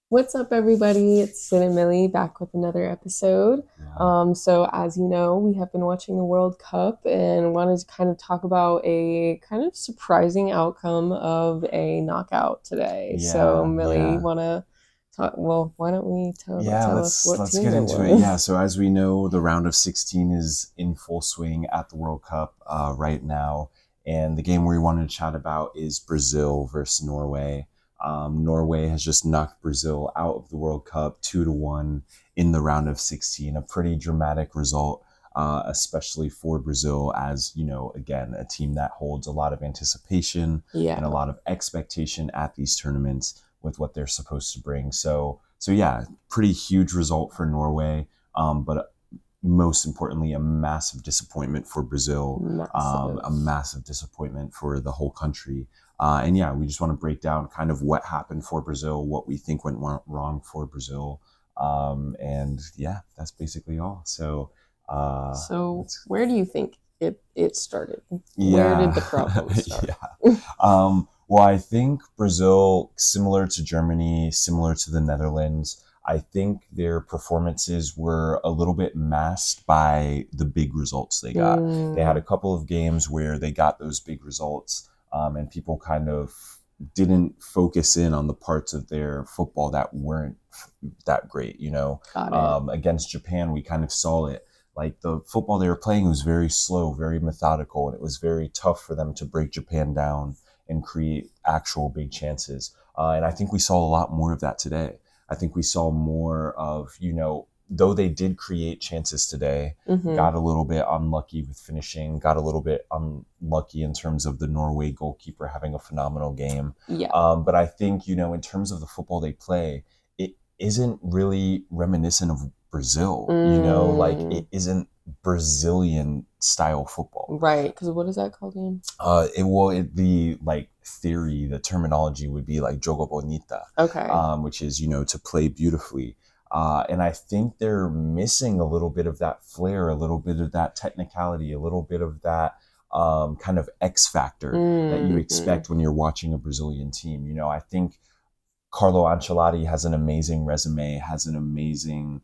What's up, everybody? It's Sin and Millie back with another episode. Yeah. So, as you know, we have been watching the World Cup and wanted to kind of talk about a kind of surprising outcome of a knockout today. So, Yeah, Millie, you yeah. want to talk? Well, why don't we Yeah, tell us what let's team get it into it. Yeah, was? so as we know, the round of 16 is in full swing at the World Cup right now. And the game we wanted to chat about is Brazil versus Norway. Norway has just knocked Brazil out of the World Cup 2-1 in the round of 16. A pretty dramatic result, especially for Brazil, as you know, again, a team that holds a lot of anticipation Yeah. and a lot of expectation at these tournaments with what they're supposed to bring. So yeah, pretty huge result for Norway, but most importantly, a massive disappointment for Brazil, Massive. a massive disappointment for the whole country. And yeah, we just want to break down kind of what happened for Brazil, what we think went wrong for Brazil, and yeah, that's basically all. So So, let's where do you think it started? Where did yeah, the problems start? yeah. Well, I think Brazil, similar to Germany, similar to the Netherlands, I think their performances were a little bit masked by the big results they got. They had Mm, a couple of games where they got those big results, and people kind of didn't focus in on the parts of their football that weren't that great. got it. Against Japan, we kind of saw it. Like the football they were playing was very slow, very methodical, and it was very tough for them to break Japan down and create actual big chances. And I think we saw a lot more of that today. I think we saw more of, though they did create chances today, Mm-hmm. got a little bit unlucky with finishing, got a little bit unlucky in terms of the Norway goalkeeper having a phenomenal game. Yeah. But I think, in terms of the football they play, it isn't really reminiscent of Brazil, like Mm, it isn't Brazilian style football. right. Because what is that called again? The like theory, the terminology would be like jogo bonita, Okay. which is to play beautifully. And I think they're missing a little bit of that flair, a little bit of that technicality, a little bit of that kind of X factor that you Mm-hmm. expect when you're watching a Brazilian team. I think Carlo Ancelotti has an amazing resume, has an amazing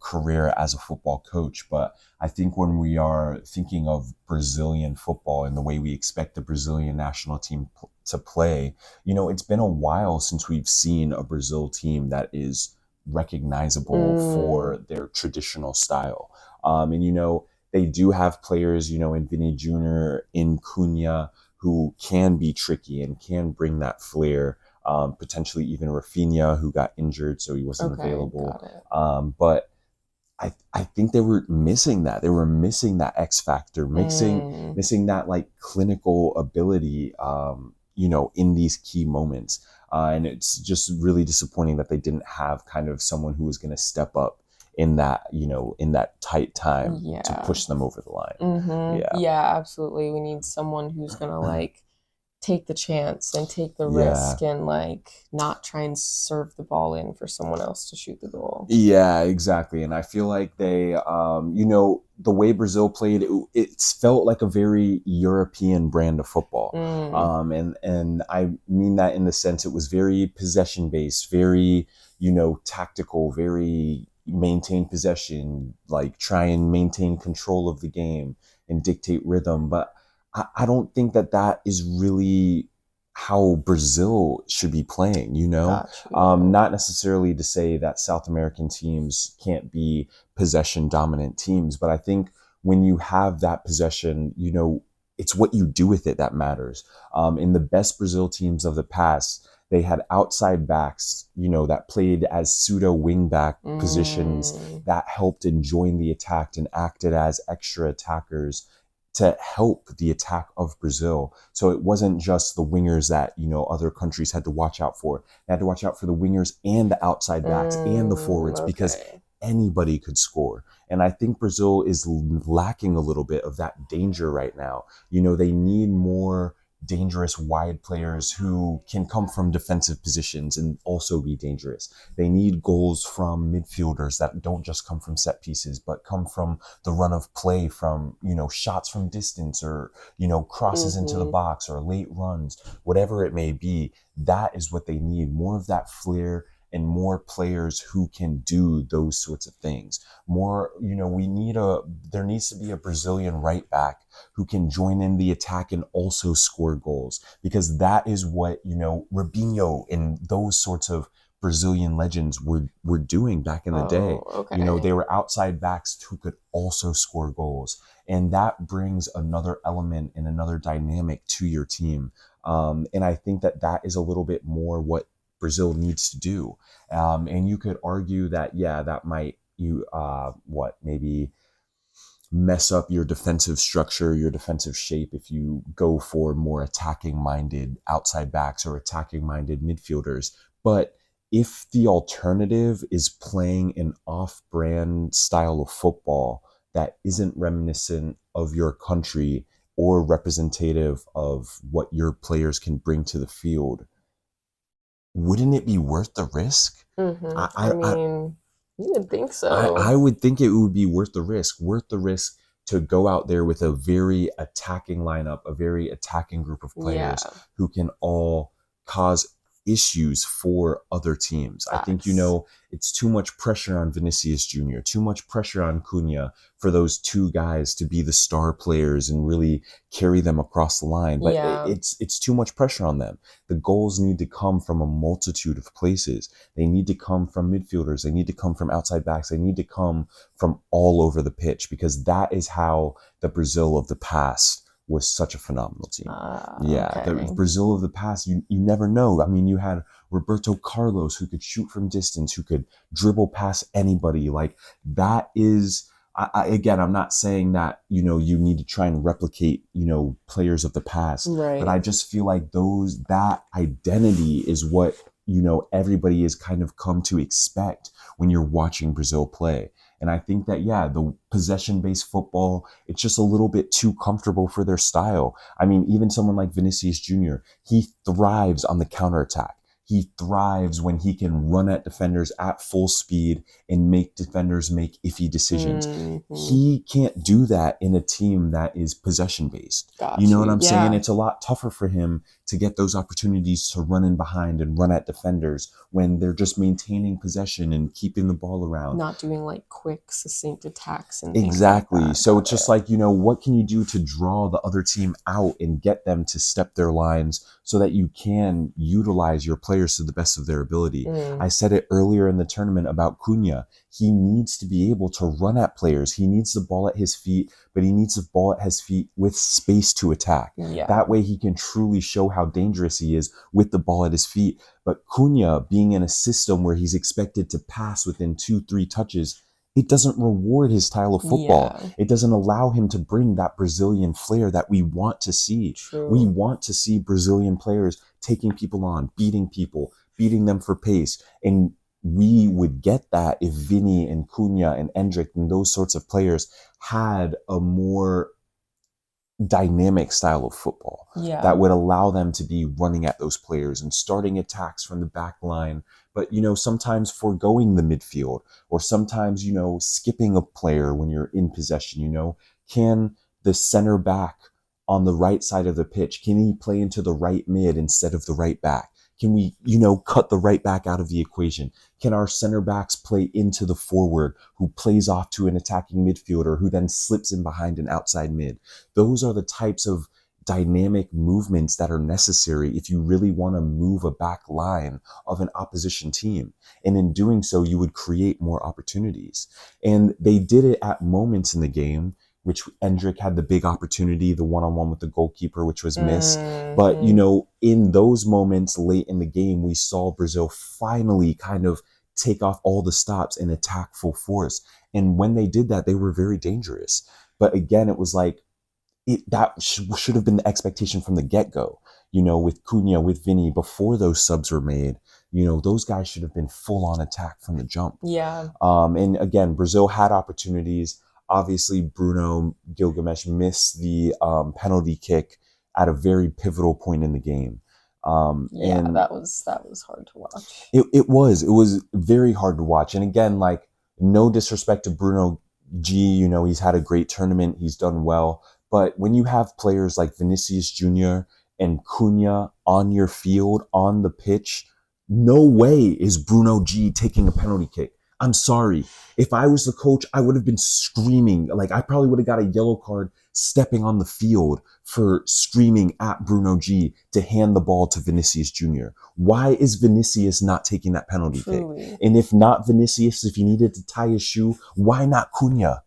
career as a football coach. But I think when we are thinking of Brazilian football and the way we expect the Brazilian national team to play, it's been a while since we've seen a Brazil team that is recognizable Mm, for their traditional style. And they do have players, in Vinny Jr., in Cunha, who can be tricky and can bring that flair, potentially even Rafinha, who got injured, so he wasn't okay. available. Got it. But I think they were missing that. They were missing that X factor, Mm, missing that like clinical ability, in these key moments. And it's just really disappointing that they didn't have kind of someone who was going to step up in that tight time to yeah. push them over the line. Mm-hmm. Yeah. Yeah, absolutely. We need someone who's gonna like take the chance and take the Yeah. risk and like not try and serve the ball in for someone else to shoot the goal. Yeah, exactly. And I feel like the way Brazil played, it felt like a very European brand of football. Mm, And I mean that in the sense it was very possession based, very, tactical, very maintain possession, like try and maintain control of the game and dictate rhythm. But I don't think that is really how Brazil should be playing. got you. Not necessarily to say that South American teams can't be possession dominant teams, but I think when you have that possession, it's what you do with it that matters. In the best Brazil teams of the past, they had outside backs, that played as pseudo wing back positions Mm, that helped and joined the attack and acted as extra attackers to help the attack of Brazil. So it wasn't just the wingers that, other countries had to watch out for. They had to watch out for the wingers and the outside backs and the forwards because okay. anybody could score. And I think Brazil is lacking a little bit of that danger right now. They need more dangerous wide players who can come from defensive positions and also be dangerous. They need goals from midfielders that don't just come from set pieces, but come from the run of play, from, shots from distance, or, crosses into the Mm-hmm. box or late runs, whatever it may be. That is what they need, more of that flair and more players who can do those sorts of things. More, there needs to be a Brazilian right back who can join in the attack and also score goals, because that is what, Robinho and those sorts of Brazilian legends were doing back in the day. Oh, okay. They were outside backs who could also score goals. And that brings another element and another dynamic to your team. And I think that that is a little bit more what Brazil needs to do. And you could argue that, yeah, that might maybe mess up your defensive structure, your defensive shape, if you go for more attacking minded outside backs or attacking minded midfielders. But if the alternative is playing an off brand style of football that isn't reminiscent of your country or representative of what your players can bring to the field, wouldn't it be worth the risk? I I mean, you would think I so. would think it would be worth the risk to go out there with a very attacking lineup, a very attacking group of players Yeah, who can all cause issues for other teams. I think, facts. it's too much pressure on Vinicius Jr., too much pressure on Cunha for those two guys to be the star players and really carry them across the line. But Yeah. it's too much pressure on them. The goals need to come from a multitude of places. They need to come from midfielders. They need to come from outside backs. They need to come from all over the pitch, because that is how the Brazil of the past was such a phenomenal team. Yeah, the Okay. Brazil of the past, you never know. I mean, you had Roberto Carlos who could shoot from distance, who could dribble past anybody. Like that is, again, I'm not saying that, you need to try and replicate, players of the past, but Right. I just feel like that identity is what, everybody has kind of come to expect when you're watching Brazil play. And I think that, yeah, the possession based football, it's just a little bit too comfortable for their style. I mean, even someone like Vinicius Jr., he thrives on the counterattack. He thrives when he can run at defenders at full speed and make defenders make iffy decisions. Hmm. He can't do that in a team that is possession based. You Got know what you. I'm saying? Yeah. It's a lot tougher for him to get those opportunities to run in behind and run at defenders when they're just maintaining possession and keeping the ball around. Not doing like quick, succinct attacks and things like Exactly. that. So Got it's just it. like, what can you do to draw the other team out and get them to step their lines so that you can utilize your players to the best of their ability? Mm, I said it earlier in the tournament about Cunha. He needs to be able to run at players. He needs the ball at his feet, but he needs the ball at his feet with space to attack. yeah. That way he can truly show how dangerous he is with the ball at his feet. But Cunha being in a system where he's expected to pass within 2, 3 touches, it doesn't reward his style of football. Yeah. It doesn't allow him to bring that Brazilian flair that we want to see. We True. want to see Brazilian players taking people on, beating them for pace. And we would get that if Vini and Cunha and Endrick and those sorts of players had a more dynamic style of football Yeah. that would allow them to be running at those players and starting attacks from the back line, but sometimes foregoing the midfield, or sometimes skipping a player when you're in possession. Can the center back on the right side of the pitch, can he play into the right mid instead of the right back? Can we cut the right back out of the equation? Can our center backs play into the forward who plays off to an attacking midfielder who then slips in behind an outside mid? Those are the types of dynamic movements that are necessary if you really want to move a back line of an opposition team. And in doing so, you would create more opportunities. And they did it at moments in the game, which Endrick had the big opportunity, the one-on-one with the goalkeeper, which was missed. But, Hmm. in those moments late in the game, we saw Brazil finally kind of take off all the stops and attack full force. And when they did that, they were very dangerous. But again, it was like, that should have been the expectation from the get-go, with Cunha, with Vinny, before those subs were made. Those guys should have been full on attack from the jump. Yeah. And again, Brazil had opportunities. Obviously, Bruno Gilgamesh missed the penalty kick at a very pivotal point in the game. Yeah. And That was hard to watch. it was very hard to watch. And again, like, no disrespect to Bruno G, he's had a great tournament, he's done well. But when you have players like Vinicius Jr. and Cunha on your field, on the pitch, No way is Bruno G taking a penalty kick. I'm sorry. If I was the coach, I would have been screaming. Like, I probably would have got a yellow card stepping on the field for screaming at Bruno G to hand the ball to Vinicius Jr. Why is Vinicius not taking that penalty kick? Truly. And if not Vinicius, if he needed to tie his shoe, why not Cunha?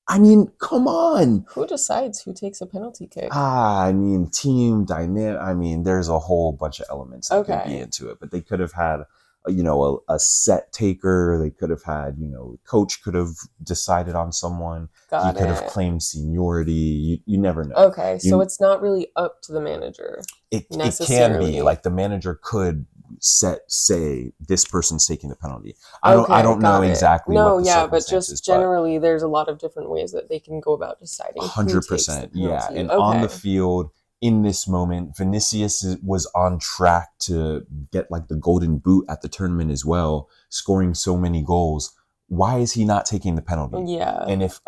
I mean, come on. Who decides who takes a penalty kick? I mean, team dynamic. I mean, there's a whole bunch of elements that could be Okay. into it, but they could have had, a set taker. They could have had, coach could have decided on someone. He Got could have it. claimed seniority. You never know. Okay, so You it's not really up to the manager it can be necessarily. like the manager could say this person's taking the penalty. I Okay, don't know got it. exactly what No, the yeah, but circumstances, just but generally, there's a lot of different ways that they can go about deciding who takes the 100%. Yeah. penalty. And on the Okay. field in this moment, Vinicius was on track to get like the golden boot at the tournament as well, scoring so many goals. Why is he not taking the penalty? Yeah, And if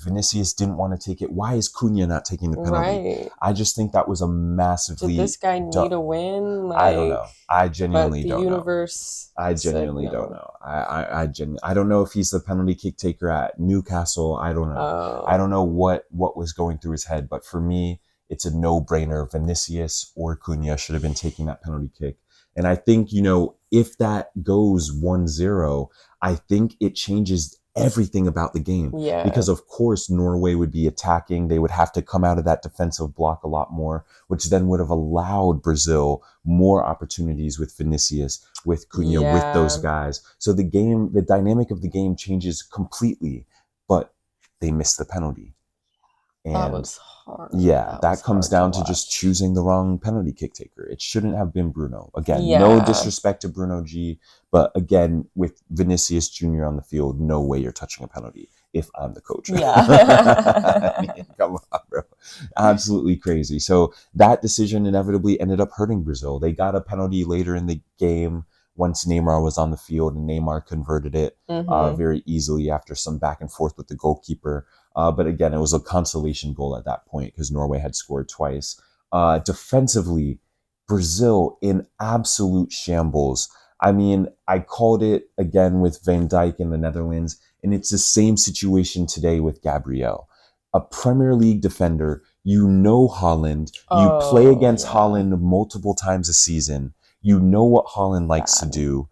Vinicius didn't want to take it, why is Cunha not taking the penalty? right. I just think that was a Did this massively guy need a win? I don't know. I But genuinely the don't know. universe I said genuinely don't no. know. I don't know if he's the penalty kick taker at Newcastle. I don't know. I Oh, don't know what was going through his head, but for me, it's a no-brainer. Vinicius or Cunha should have been taking that penalty kick. And I think, if that goes 1-0, I think it changes everything about the game yeah, because of course Norway would be attacking. They would have to come out of that defensive block a lot more, which then would have allowed Brazil more opportunities with Vinicius, with Cunha, with those yeah. guys. So the dynamic of the game changes completely, but they missed the penalty. That And was hard. yeah, That was that comes hard to down to just watch. choosing the wrong penalty kick taker. It shouldn't have been Bruno. Again, no Yeah, disrespect to Bruno G, but again, with Vinicius Jr. on the field, no way you're touching a penalty if I'm the coach. I yeah. mean, come on, bro. Absolutely crazy. So that decision inevitably ended up hurting Brazil. They got a penalty later in the game once Neymar was on the field, and Neymar converted it Mm-hmm. very easily after some back and forth with the goalkeeper. But again, it was a consolation goal at that point because Norway had scored twice. Defensively, Brazil in absolute shambles. I mean, I called it again with Van Dijk in the Netherlands, and it's the same situation today with Gabriel. A Premier League defender, Holland, you play Oh, against yeah. Holland multiple times a season. You know what Holland likes to Bad. do.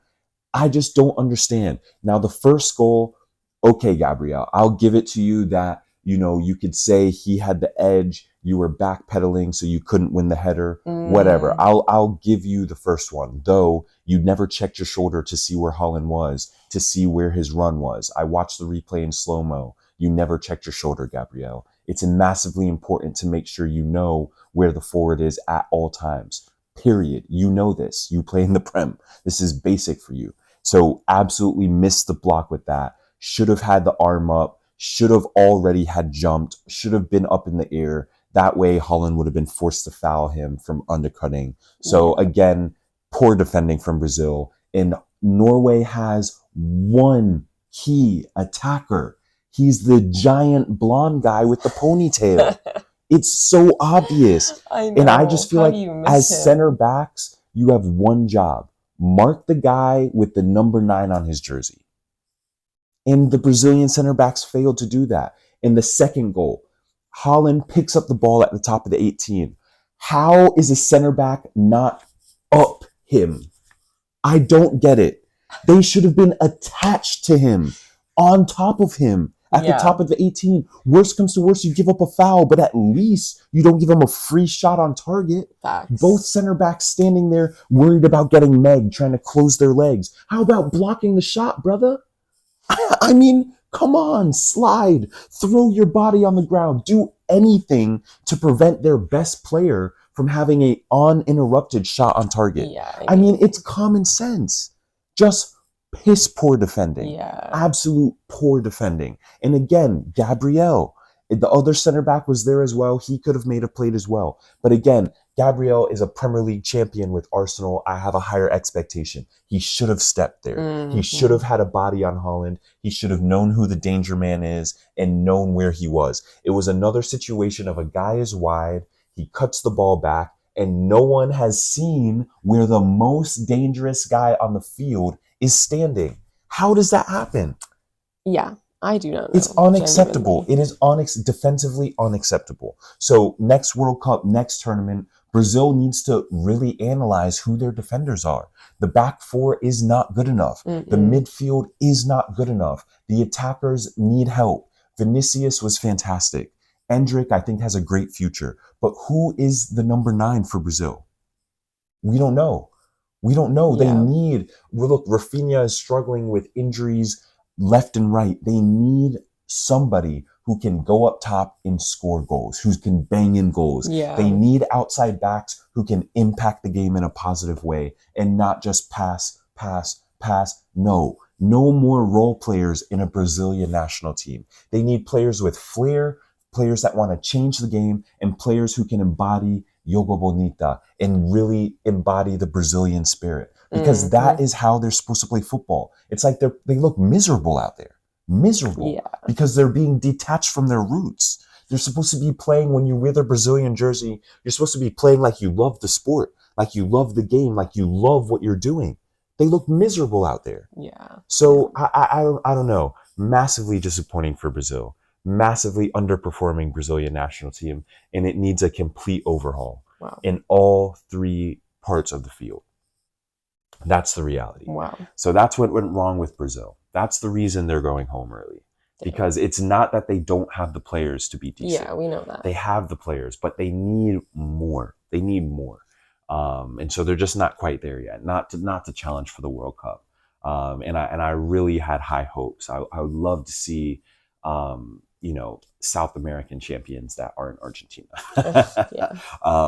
I just don't understand. Now, the first goal, okay, Gabriel, I'll give it to you that, you could say he had the edge. You were backpedaling, so you couldn't win the header. Whatever. Mm, I'll give you the first one, though you never checked your shoulder to see where Holland was, to see where his run was. I watched the replay in slow mo. You never checked your shoulder, Gabriel. It's massively important to make sure you know where the forward is at all times. Period. You know this. You play in the Prem. This is basic for you. So absolutely missed the block with that. Should have had the arm up, should have already had jumped, should have been up in the air. That way Holland would have been forced to foul him from undercutting. So yeah. again, poor defending from Brazil. And Norway has one key attacker. He's the giant blonde guy with the ponytail. It's so obvious. I And I know. just feel How do like you miss as center him? backs, you have one job: mark the guy with the number 9 on his jersey. And the Brazilian center backs failed to do that. In the second goal, Holland picks up the ball at the top of the 18. How is a center back not up him? I don't get it. They should have been attached to him, on top of him, at the Yeah, top of the 18. Worst comes to worst, you give up a foul, but at least you don't give him a free shot on target. Both facts. center backs standing there worried about getting Meg, trying to close their legs. How about blocking the shot, brother? I mean, come on, slide, throw your body on the ground, do anything to prevent their best player from having a uninterrupted shot on target. Yeah, I I mean, it's mean, common sense. Just piss poor defending, yeah. absolute poor defending. And again, Gabriel, the other center back was there as well. He could have made a plate as well. But again, Gabriel is a Premier League champion with Arsenal. I have a higher expectation. He should have stepped there. He should Hmm. have had a body on Holland. He should have known who the danger man is and known where he was. It was another situation of a guy is wide. He cuts the ball back and no one has seen where the most dangerous guy on the field is standing. How does that happen? Yeah, I do not It's know, unacceptable. genuinely. It is defensively unacceptable. So next World Cup, next tournament, Brazil needs to really analyze who their defenders are. The back four is not good enough. The Mm-mm. midfield is not good enough. The attackers need help. Vinicius was fantastic. Endrick, I think, has a great future. But who is the number 9 for Brazil? We don't know. We don't know. They Yeah. need, look, Rafinha is struggling with injuries left and right. They need somebody who can go up top and score goals, who can bang in goals. They Yeah. need outside backs who can impact the game in a positive way and not just pass, pass, pass. No, no more role players in a Brazilian national team. They need players with flair, players that want to change the game, and players who can embody Yoga Bonita and really embody the Brazilian spirit, because that Mm-hmm. is how they're supposed to play football. It's like they look miserable out there, miserable, Yeah. because they're being detached from their roots. They're supposed to be playing, when you wear their Brazilian jersey, you're supposed to be playing like you love the sport, like you love the game, like you love what you're doing. They look miserable out there. Yeah. Yeah. So I don't know. Massively disappointing for Brazil. Massively underperforming Brazilian national team, and it needs a complete overhaul Wow. in all 3 parts of the field. That's the reality. Wow. So that's what went wrong with Brazil. That's the reason they're going home early, Damn. because it's not that they don't have the players to be decent. Yeah, we know that. They have the players, but they need more. They need more, and so they're just not quite there yet. Not to challenge for the World Cup. And I really had high hopes. I would love to see, South American champions that aren't Argentina. Ugh, yeah.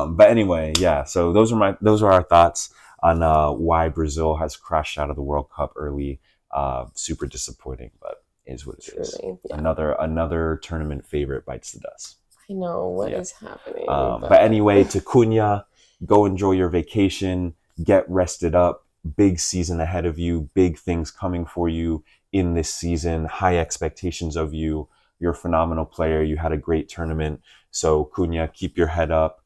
But anyway, yeah. So those are our thoughts on why Brazil has crashed out of the World Cup early. Super disappointing, but is what it is. Truly. Yeah. Another tournament favorite bites the dust. I know what Yeah. is happening, But but anyway, to Cunha, go enjoy your vacation, get rested up. Big season ahead of you, big things coming for you in this season, high expectations of you. You're a phenomenal player. You had a great tournament. So, Cunha, keep your head up,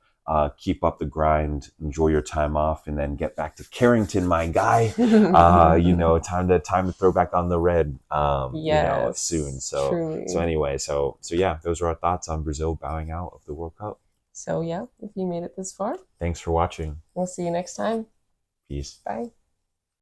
keep up the grind, enjoy your time off, and then get back to Carrington, my guy. Time to throw back on the red, soon. yes, So truly. anyway, so yeah, those are our thoughts on Brazil bowing out of the World Cup. So, yeah, if you made it this far, Thanks for watching. we'll see you next time. Peace. Bye.